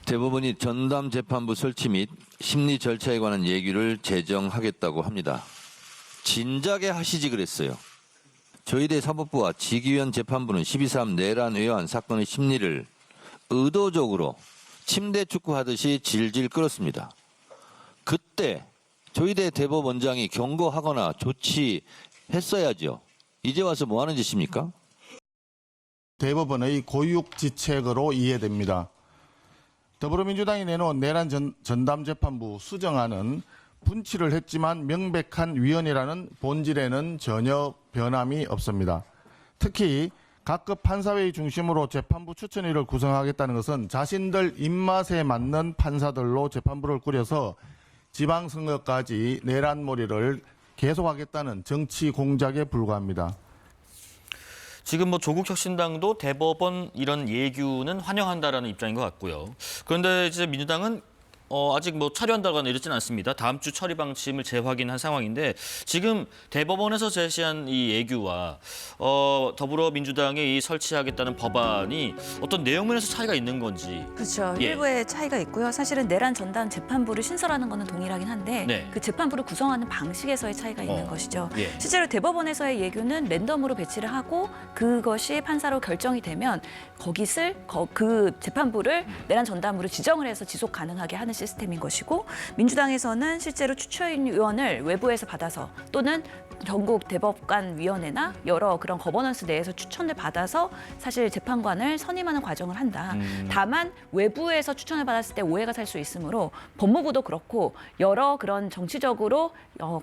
대법원이 전담재판부 설치 및 심리 절차에 관한 예규를 제정하겠다고 합니다. 진작에 하시지 그랬어요. 저희대 사법부와 지기현 재판부는 12.3 내란 외환 사건의 심리를 의도적으로 침대 축구하듯이 질질 끌었습니다. 그때 저희대 대법원장이 경고하거나 조치했어야죠. 이제 와서 뭐 하는 짓입니까? 대법원의 고육지책으로 이해됩니다. 더불어민주당이 내놓은 내란 전담재판부 수정안은 분치를 했지만 명백한 위헌이라는 본질에는 전혀 변함이 없습니다. 특히 각급 판사회의 중심으로 재판부 추천위를 구성하겠다는 것은 자신들 입맛에 맞는 판사들로 재판부를 꾸려서 지방선거까지 내란몰이를 계속하겠다는 정치 공작에 불과합니다. 지금 조국혁신당도 대법원 이런 예규는 환영한다라는 입장인 것 같고요. 그런데 이제 민주당은 아직 처리한다거나 이러지는 않습니다. 다음 주 처리 방침을 재확인한 상황인데 지금 대법원에서 제시한 이 예규와 더불어민주당이 이 설치하겠다는 법안이 어떤 내용 면에서 차이가 있는 건지. 그렇죠. 예. 일부의 차이가 있고요. 사실은 내란 전담 재판부를 신설하는 것은 동일하긴 한데 네. 그 재판부를 구성하는 방식에서의 차이가 있는 것이죠. 예. 실제로 대법원에서의 예규는 랜덤으로 배치를 하고 그것이 판사로 결정이 되면 거기 쓸 그 재판부를 내란 전담으로 지정을 해서 지속 가능하게 하는 시스템인 것이고, 민주당에서는 실제로 추천위원을 외부에서 받아서 또는 전국 대법관위원회나 여러 그런 거버넌스 내에서 추천을 받아서 사실 재판관을 선임하는 과정을 한다. 다만 외부에서 추천을 받았을 때 오해가 살 수 있으므로 법무부도 그렇고 여러 그런 정치적으로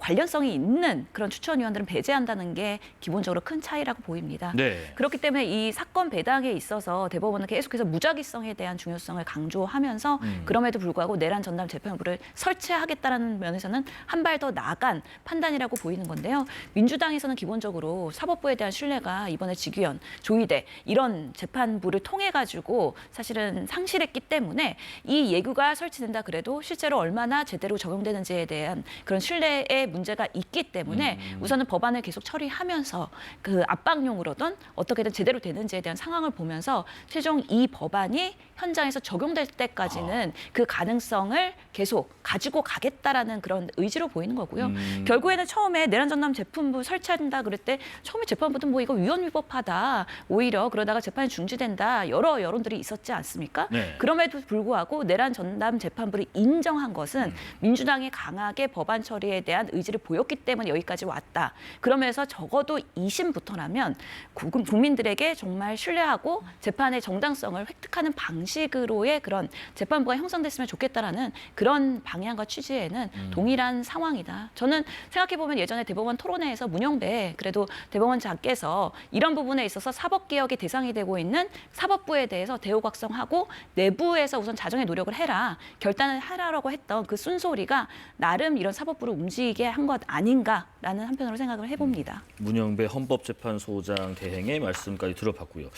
관련성이 있는 그런 추천위원들은 배제한다는 게 기본적으로 큰 차이라고 보입니다. 네. 그렇기 때문에 이 사건 배당에 있어서 대법원은 계속해서 무작위성에 대한 중요성을 강조하면서 그럼에도 불구하고 내란 전담 재판부를 설치하겠다는 면에서는 한 발 더 나아간 판단이라고 보이는 건데요. 민주당에서는 기본적으로 사법부에 대한 신뢰가 이번에 지기현, 조희대 이런 재판부를 통해 가지고 사실은 상실했기 때문에 이 예규가 설치된다 그래도 실제로 얼마나 제대로 적용되는지에 대한 그런 신뢰의 문제가 있기 때문에 우선은 법안을 계속 처리하면서 그 압박용으로든 어떻게든 제대로 되는지에 대한 상황을 보면서 최종 이 법안이 현장에서 적용될 때까지는 그 가능성을 계속 가지고 가겠다라는 그런 의지로 보이는 거고요. 결국에는 처음에 내란 전담 재판부 설치한다 그럴 때 처음에 재판부도 이거 위헌 위법하다. 오히려 그러다가 재판이 중지된다. 여러 여론들이 있었지 않습니까? 네. 그럼에도 불구하고 내란 전담 재판부를 인정한 것은 민주당이 강하게 법안 처리에 대한 의지를 보였기 때문에 여기까지 왔다. 그러면서 적어도 2심부터라면 국민들에게 정말 신뢰하고 재판의 정당성을 획득하는 방식으로의 그런 재판부가 형성됐으면 좋겠다라는 그런 방향과 취지에는 동일한 상황이다. 저는 생각해보면 예전에 대법원 토론회에서 문영배 그래도 대법원장께서 이런 부분에 있어서 사법개혁의 대상이 되고 있는 사법부에 대해서 대우각성하고 내부에서 우선 자정의 노력을 해라. 결단을 하라고 했던 그 쓴소리가 나름 이런 사법부를 움직이게 한 것 아닌가라는 한편으로 생각을 해봅니다. 문영배 헌법재판소장 대행의 말씀까지 들어봤고요.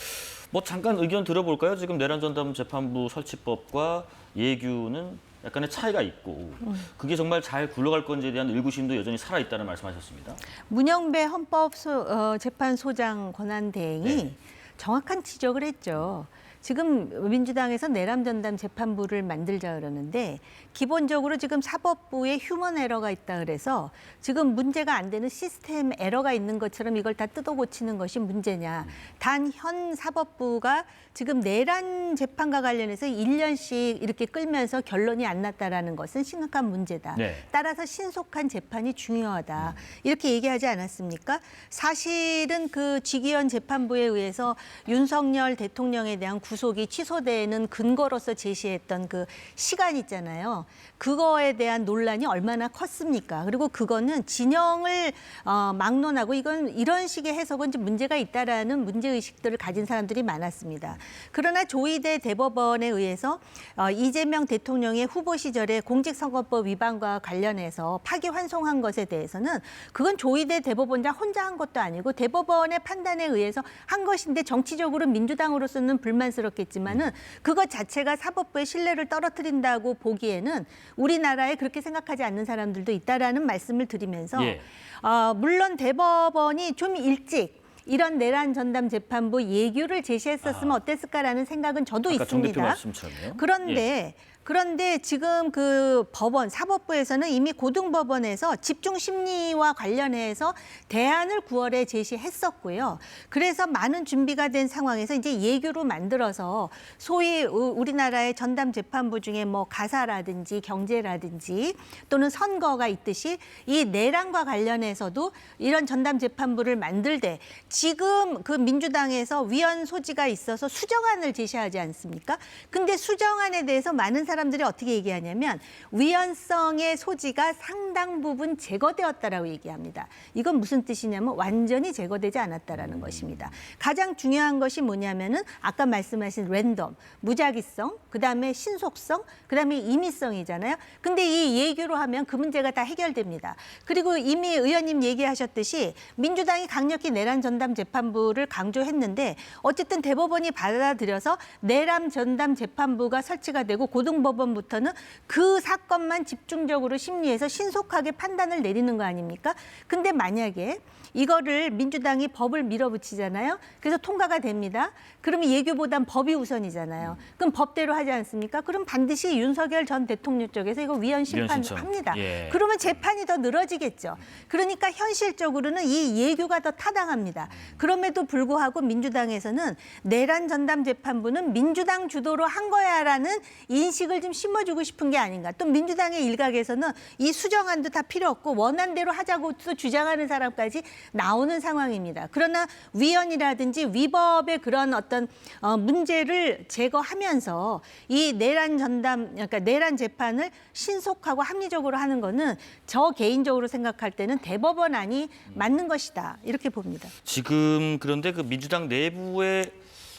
잠깐 의견 들어볼까요? 지금 내란 전담 재판부 설치법과 예규는 약간의 차이가 있고 그게 정말 잘 굴러갈 건지에 대한 의구심도 여전히 살아있다는 말씀하셨습니다. 문영배 헌법재판소장 권한대행이 정확한 지적을 했죠. 지금 민주당에서 내란 전담 재판부를 만들자 그러는데 기본적으로 지금 사법부에 휴먼 에러가 있다 그래서 지금 문제가 안 되는 시스템 에러가 있는 것처럼 이걸 다 뜯어 고치는 것이 문제냐. 단 현 사법부가 지금 내란 재판과 관련해서 1년씩 이렇게 끌면서 결론이 안 났다라는 것은 심각한 문제다. 네. 따라서 신속한 재판이 중요하다. 이렇게 얘기하지 않았습니까? 사실은 그 지기현 재판부에 의해서 윤석열 대통령에 대한 구속이 취소되는 근거로서 제시했던 그 시간 있잖아요. 그거에 대한 논란이 얼마나 컸습니까? 그리고 그거는 진영을 막론하고 이런 식의 해석은 좀 문제가 있다라는 문제의식들을 가진 사람들이 많았습니다. 그러나 조희대 대법원에 의해서 이재명 대통령의 후보 시절에 공직선거법 위반과 관련해서 파기환송한 것에 대해서는 그건 조희대 대법원장 혼자 한 것도 아니고 대법원의 판단에 의해서 한 것인데 정치적으로 민주당으로서는 불만스럽겠지만은 그것 자체가 사법부의 신뢰를 떨어뜨린다고 보기에는 우리나라에 그렇게 생각하지 않는 사람들도 있다라는 말씀을 드리면서 물론 대법원이 좀 일찍 이런 내란 전담 재판부 예규를 제시했었으면 어땠을까라는 생각은 저도 아까 정 대표 있습니다. 말씀처럼요. 그런데 지금 그 법원 사법부에서는 이미 고등법원에서 집중 심리와 관련해서 대안을 9월에 제시했었고요. 그래서 많은 준비가 된 상황에서 이제 예규로 만들어서 소위 우리나라의 전담 재판부 중에 뭐 가사라든지 경제라든지 또는 선거가 있듯이 이 내란과 관련해서도 이런 전담 재판부를 만들 때 지금 그 민주당에서 위헌 소지가 있어서 수정안을 제시하지 않습니까? 근데 수정안에 대해서 많은 사람들이 어떻게 얘기하냐면 위헌성의 소지가 상당 부분 제거되었다라고 얘기합니다. 이건 무슨 뜻이냐면 완전히 제거되지 않았다라는 것입니다. 가장 중요한 것이 뭐냐면은 아까 말씀하신 랜덤, 무작위성, 그다음에 신속성, 그다음에 임의성이잖아요. 근데 이 예규로 하면 그 문제가 다 해결됩니다. 그리고 이미 의원님 얘기하셨듯이 민주당이 강력히 내란 전담 재판부를 강조했는데 어쨌든 대법원이 받아들여서 내란 전담 재판부가 설치가 되고 고등법원부터는 그 사건만 집중적으로 심리해서 신속하게 판단을 내리는 거 아닙니까? 근데 만약에 이거를 민주당이 법을 밀어붙이잖아요. 그래서 통과가 됩니다. 그러면 예규보단 법이 우선이잖아요. 그럼 법대로 하지 않습니까? 그럼 반드시 윤석열 전 대통령 쪽에서 이거 위헌 심판합니다. 예. 그러면 재판이 더 늘어지겠죠. 그러니까 현실적으로는 이 예규가 더 타당합니다. 그럼에도 불구하고 민주당에서는 내란 전담 재판부는 민주당 주도로 한 거야라는 인식을 좀 심어주고 싶은 게 아닌가. 또 민주당의 일각에서는 이 수정안도 다 필요 없고 원안대로 하자고 또 주장하는 사람까지 나오는 상황입니다. 그러나 위헌이라든지 위법의 그런 어떤 문제를 제거하면서 이 내란 전담, 그러니까 내란 재판을 신속하고 합리적으로 하는 거는 저 개인적으로 생각할 때는 대법원안이 맞는 것이다. 이렇게 봅니다. 지금 그런데 그 민주당 내부의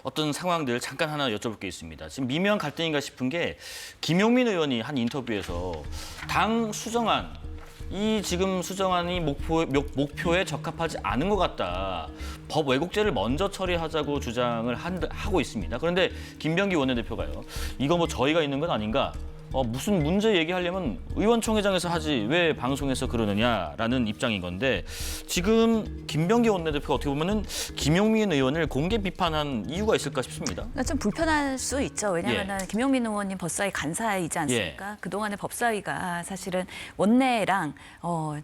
어떤 상황들 잠깐 하나 여쭤볼 게 있습니다. 지금 미묘한 갈등인가 싶은 게 김용민 의원이 한 인터뷰에서 당 수정안 이 지금 수정안이 목표에 적합하지 않은 것 같다. 법 왜곡죄를 먼저 처리하자고 주장을 하고 있습니다. 그런데 김병기 원내대표가요. 이거 뭐 저희가 있는 건 아닌가? 무슨 문제 얘기하려면 의원총회장에서 하지 왜 방송에서 그러느냐라는 입장인 건데 지금 김병기 원내대표가 어떻게 보면은 김용민 의원을 공개 비판한 이유가 있을까 싶습니다. 그러니까 좀 불편할 수 있죠. 왜냐하면 김용민 의원님 법사위 간사이지 않습니까? 그동안의 법사위가 사실은 원내랑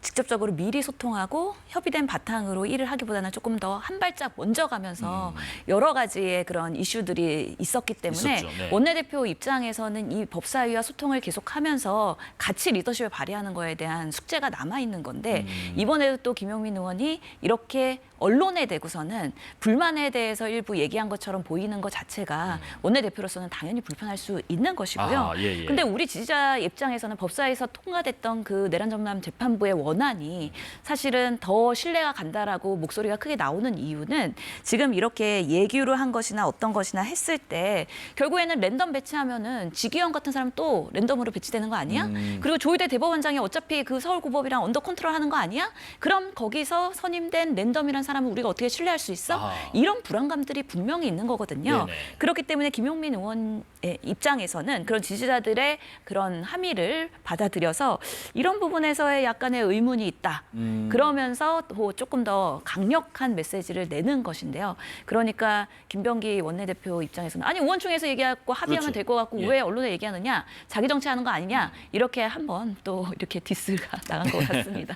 직접적으로 미리 소통하고 협의된 바탕으로 일을 하기보다는 조금 더 한 발짝 먼저 가면서 여러 가지의 그런 이슈들이 있었기 때문에 있었죠. 네. 원내대표 입장에서는 이 법사위와 소통을 계속하면서 같이 리더십을 발휘하는 거에 대한 숙제가 남아있는 건데 이번에도 또 김용민 의원이 이렇게 언론에 대고서는 불만에 대해서 일부 얘기한 것처럼 보이는 것 자체가 원내대표로서는 당연히 불편할 수 있는 것이고요. 아하, 예. 근데 우리 지지자 입장에서는 법사위에서 통과됐던 그 내란 전담 재판부의 원안이 사실은 더 신뢰가 간다라고 목소리가 크게 나오는 이유는 지금 이렇게 예규로 한 것이나 어떤 것이나 했을 때 결국에는 랜덤 배치하면은 지기현 같은 사람 또 랜덤으로 배치되는 거 아니야? 그리고 조희대 대법원장이 어차피 그 서울고법이랑 언더 컨트롤 하는 거 아니야? 그럼 거기서 선임된 랜덤이란 사람을 우리가 어떻게 신뢰할 수 있어? 이런 불안감들이 분명히 있는 거거든요. 네네. 그렇기 때문에 김용민 의원의 입장에서는 그런 지지자들의 그런 함의를 받아들여서 이런 부분에서의 약간의 의문이 있다. 그러면서 조금 더 강력한 메시지를 내는 것인데요. 그러니까 김병기 원내대표 입장에서는 아니 의원총회에서 얘기하고 합의하면 그렇죠. 될 것 같고 예. 왜 언론에 얘기하느냐? 자기 정치하는 거 아니냐? 이렇게 한번 또 이렇게 디스가 나간 것 같습니다.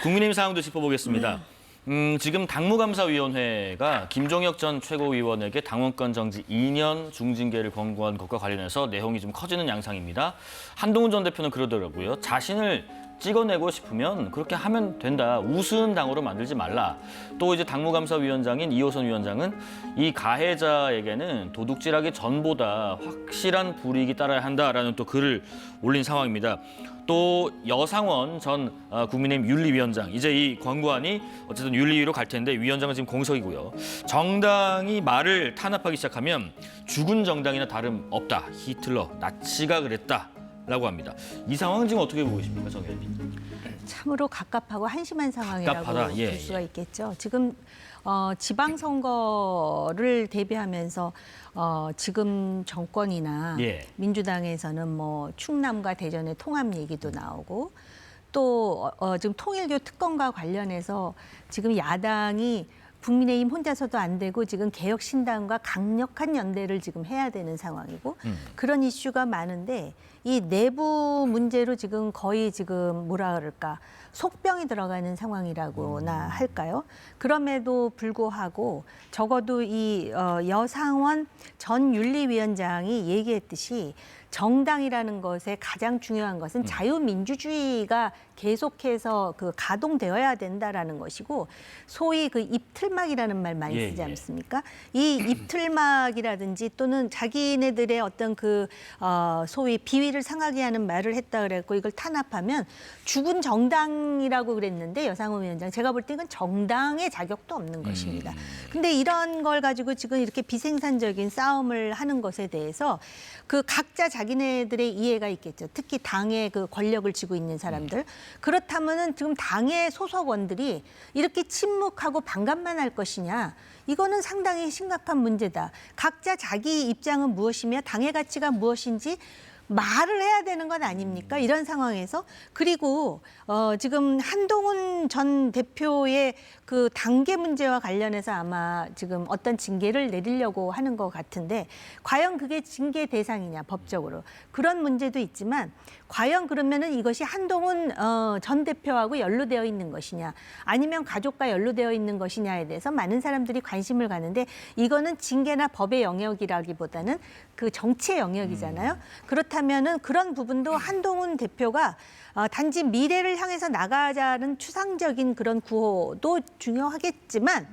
국민의힘 상황도 짚어보겠습니다. 지금 당무감사위원회가 김종혁 전 최고위원에게 당원권 정지 2년 중징계를 권고한 것과 관련해서 내용이 좀 커지는 양상입니다. 한동훈 전 대표는 그러더라고요. 자신을 찍어내고 싶으면 그렇게 하면 된다. 우스운 당으로 만들지 말라. 또 이제 당무감사위원장인 이호선 위원장은 이 가해자에게는 도둑질하기 전보다 확실한 불이익이 따라야 한다라는 또 글을 올린 상황입니다. 또 여상원 전 국민의힘 윤리위원장, 이제 이 권고안이 어쨌든 윤리위로 갈 텐데 위원장은 지금 공석이고요. 정당이 말을 탄압하기 시작하면 죽은 정당이나 다름없다. 히틀러, 나치가 그랬다라고 합니다. 이 상황은 지금 어떻게 보고 계십니까, 정 의원님? 참으로 갑갑하고 한심한 상황이라고 갑갑하다. 예, 볼 수가 예. 있겠죠. 지금 지방선거를 대비하면서 지금 정권이나 예. 민주당에서는 뭐 충남과 대전의 통합 얘기도 나오고 또 지금 통일교 특검과 관련해서 지금 야당이 국민의힘 혼자서도 안 되고 지금 개혁신당과 강력한 연대를 지금 해야 되는 상황이고 그런 이슈가 많은데 이 내부 문제로 지금 거의 지금 뭐라 그럴까 속병이 들어가는 상황이라고나 할까요? 그럼에도 불구하고 적어도 이 여상원 전 윤리위원장이 얘기했듯이 정당이라는 것의 가장 중요한 것은 자유민주주의가 계속해서 그 가동되어야 된다라는 것이고 소위 그 입틀막이라는 말 많이 쓰지 않습니까? 이 입틀막이라든지 또는 자기네들의 어떤 그 소위 비위를 상하게 하는 말을 했다 그랬고 이걸 탄압하면 죽은 정당이라고 그랬는데 여상원 위원장 제가 볼 때 이건 정당의 자격도 없는 것입니다. 근데 이런 걸 가지고 지금 이렇게 비생산적인 싸움을 하는 것에 대해서 그 각자 자기네들의 이해가 있겠죠. 특히 당의 그 권력을 쥐고 있는 사람들. 그렇다면은 지금 당의 소속원들이 이렇게 침묵하고 반감만 할 것이냐. 이거는 상당히 심각한 문제다. 각자 자기 입장은 무엇이며 당의 가치가 무엇인지 말을 해야 되는 건 아닙니까? 이런 상황에서. 그리고 지금 한동훈 전 대표의 그 단계 문제와 관련해서 아마 지금 어떤 징계를 내리려고 하는 것 같은데 과연 그게 징계 대상이냐 법적으로. 그런 문제도 있지만 과연 그러면은 이것이 한동훈 전 대표하고 연루되어 있는 것이냐 아니면 가족과 연루되어 있는 것이냐에 대해서 많은 사람들이 관심을 가는데 이거는 징계나 법의 영역이라기보다는 그 정치의 영역이잖아요. 그렇다면은 그런 부분도 한동훈 대표가 단지 미래를 향해서 나가자는 추상적인 그런 구호도 중요하겠지만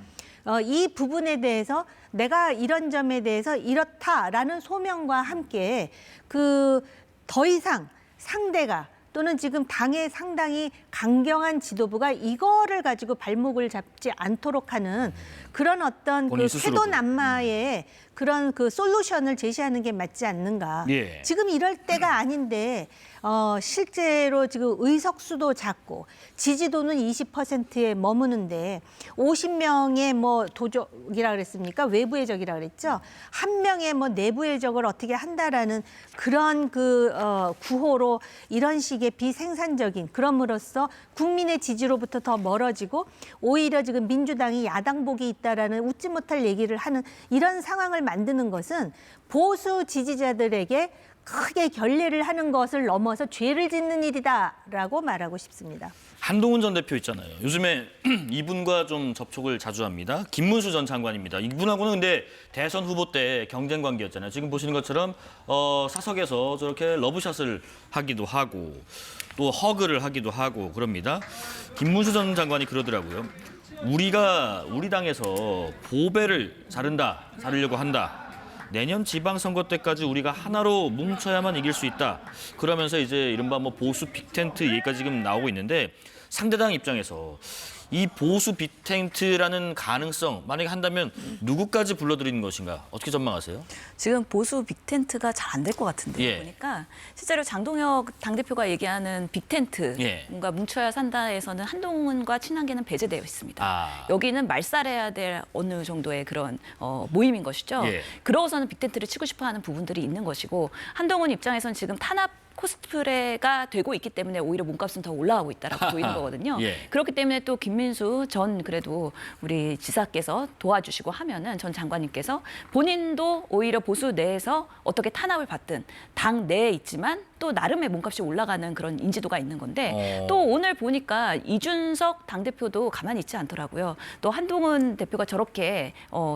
이 부분에 대해서 내가 이런 점에 대해서 이렇다라는 소명과 함께 그 더 이상 상대가 또는 지금 당의 상당히 강경한 지도부가 이거를 가지고 발목을 잡지 않도록 하는 그런 어떤 그 태도난마의 그런 그 솔루션을 제시하는 게 맞지 않는가. 예. 지금 이럴 때가 아닌데 실제로 지금 의석수도 작고 지지도는 20%에 머무는데 50명의 뭐 도적이라 그랬습니까? 외부의 적이라 그랬죠. 한 명의 뭐 내부의 적을 어떻게 한다라는 그런 그 구호로 이런 식의 비생산적인 그럼으로써 국민의 지지로부터 더 멀어지고 오히려 지금 민주당이 야당복이 있다라는 웃지 못할 얘기를 하는 이런 상황을 만드는 것은 보수 지지자들에게 크게 결례를 하는 것을 넘어서 죄를 짓는 일이다라고 말하고 싶습니다. 한동훈 전 대표 있잖아요. 요즘에 이분과 좀 접촉을 자주 합니다. 김문수 전 장관입니다. 이분하고는 근데 대선 후보 때 경쟁 관계였잖아요. 지금 보시는 것처럼 사석에서 저렇게 러브샷을 하기도 하고 또 허그를 하기도 하고 그럽니다. 김문수 전 장관이 그러더라고요. 우리 당에서 보배를 자르려고 한다. 내년 지방선거 때까지 우리가 하나로 뭉쳐야만 이길 수 있다. 그러면서 이제 이른바 뭐 보수 빅텐트 얘기까지 지금 나오고 있는데 상대당 입장에서 이 보수 빅텐트라는 가능성 만약에 한다면 누구까지 불러들이는 것인가? 어떻게 전망하세요? 지금 보수 빅텐트가 잘 안 될 것 같은데 예. 보니까 실제로 장동혁 당대표가 얘기하는 빅텐트 예. 뭔가 뭉쳐야 산다에서는 한동훈과 친한계는 배제되어 있습니다. 여기는 말살해야 될 어느 정도의 그런 모임인 것이죠. 예. 그러고서는 빅텐트를 치고 싶어하는 부분들이 있는 것이고 한동훈 입장에서는 지금 탄압 코스프레가 되고 있기 때문에 오히려 몸값은 더 올라가고 있다라고 보이는 거거든요. 예. 그렇기 때문에 또 김민수 전 그래도 우리 지사께서 도와주시고 하면은 전 장관님께서 본인도 오히려 보수 내에서 어떻게 탄압을 받든 당 내에 있지만 또 나름의 몸값이 올라가는 그런 인지도가 있는 건데 또 오늘 보니까 이준석 당대표도 가만히 있지 않더라고요. 또 한동훈 대표가 저렇게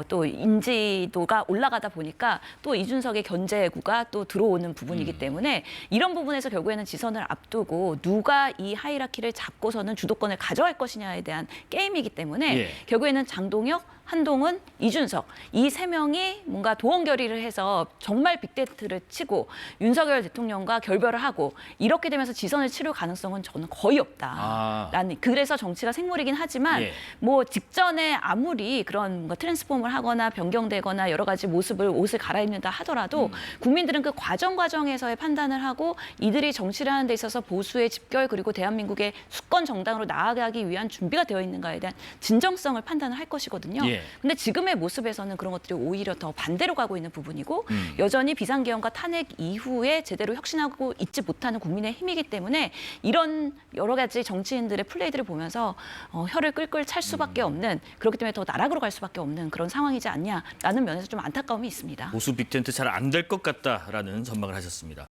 또 인지도가 올라가다 보니까 또 이준석의 견제구가 또 들어오는 부분이기 때문에 이런 부분에서 결국에는 지선을 앞두고 누가 이 하이라키를 잡고서는 주도권을 가져갈 것이냐에 대한 게임이기 때문에 예. 결국에는 장동혁, 한동훈, 이준석 이 세 명이 뭔가 도원 결의를 해서 정말 빅데이트를 치고 윤석열 대통령과 결별을 하고 이렇게 되면서 지선을 치를 가능성은 저는 거의 없다라는 그래서 정치가 생물이긴 하지만 예. 뭐 직전에 아무리 그런 뭔가 트랜스폼을 하거나 변경되거나 여러 가지 옷을 갈아입는다 하더라도 국민들은 그 과정에서의 판단을 하고 이들이 정치를 하는 데 있어서 보수의 집결 그리고 대한민국의 수권 정당으로 나아가기 위한 준비가 되어 있는가에 대한 진정성을 판단을 할 것이거든요. 예. 예. 근데 지금의 모습에서는 그런 것들이 오히려 더 반대로 가고 있는 부분이고 여전히 비상계엄과 탄핵 이후에 제대로 혁신하고 있지 못하는 국민의 힘이기 때문에 이런 여러 가지 정치인들의 플레이들을 보면서 혀를 끌끌 찰 수밖에 없는, 그렇기 때문에 더 나락으로 갈 수밖에 없는 그런 상황이지 않냐라는 면에서 좀 안타까움이 있습니다. 보수 빅텐트 잘 안 될 것 같다라는 전망을 하셨습니다.